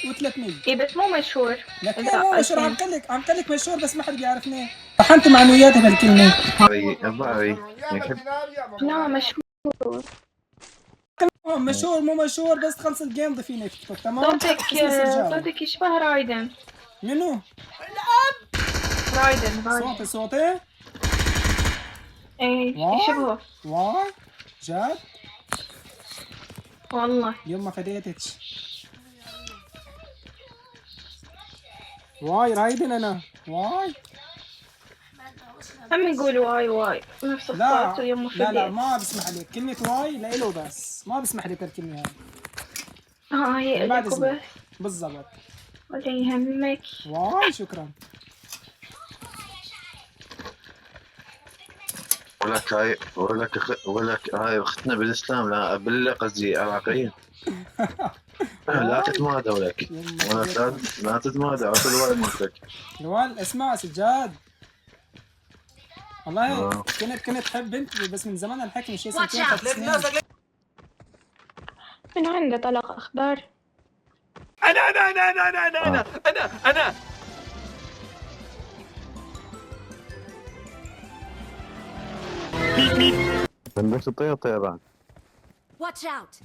و300. ايه بس مو مشهور. لك لا، مو مشهور، عم 2000. قال لك مشهور بس ما حد بيعرفني. طحنت معنوياتي بهالكلمة. الضعري يحب. لا مشهور. مشهور مو مشهور، بس تخلص الجيم ضيفيني تيك توك تمام؟ صوتك اسمي سرجاوي. صوتك يشبه رايدن. منو؟ رايدن. صوتي؟ ايه واي يشبهه واي جد؟ والله. اليوم ما فديتك. واي رايدن انا واي. هم يقول واي نفس لا الصوت يوم لا ما بسمح لك كلمة واي لإله، بس ما بسمح لك الكلمة هاي. هي بعد إلك إذنك وبس. بالضبط. ولا يهمك. واي شكرا. ولك هاي اختنا بالاسلام، لا بالله قصدي عراقيين. لا تتمادى ولك. لا تتمادى على كل واي مالتك. نوال اسمع سجاد، والله كنت حب بنت بس من زمان الحكي شيء سنتين 3 سنين. من عنده طلق أخبار. أنا بدك تطير طيران. Watch out!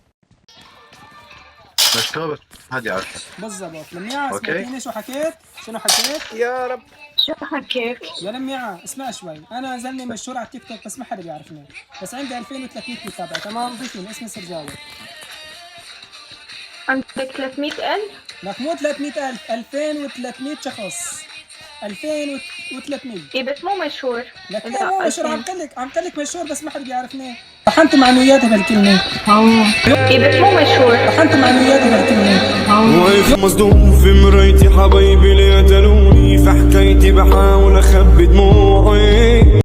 مشكور هادي عارف. بالضبط. لميعة سمعتيني شو حكيت؟ شنو حكيت؟ يا رب. شو حكيك؟ يا لميعة اسمع شوي، أنا زلمة مشهور على التيك توك بس ما حدا بيعرفني، بس عندي 2300 متابع تمام؟ ضيفيني اسمي سرجاوي. عندك 300,000؟ لك مو 300,000، 2300 شخص. 2300. ايه بس مو مشهور. لك لا، مو مشهور، 2000. عم قال لك مشهور بس ما حدا بيعرفني. طحنت معنوياتي بهالكلمة. ايه بس مو مشهور. طحنت معنوياتي بهالكلمة. واقف مصدوم في مرايتي، حبايبي ليه قتلوني، في حكايتي بحاول اخبي دموعي.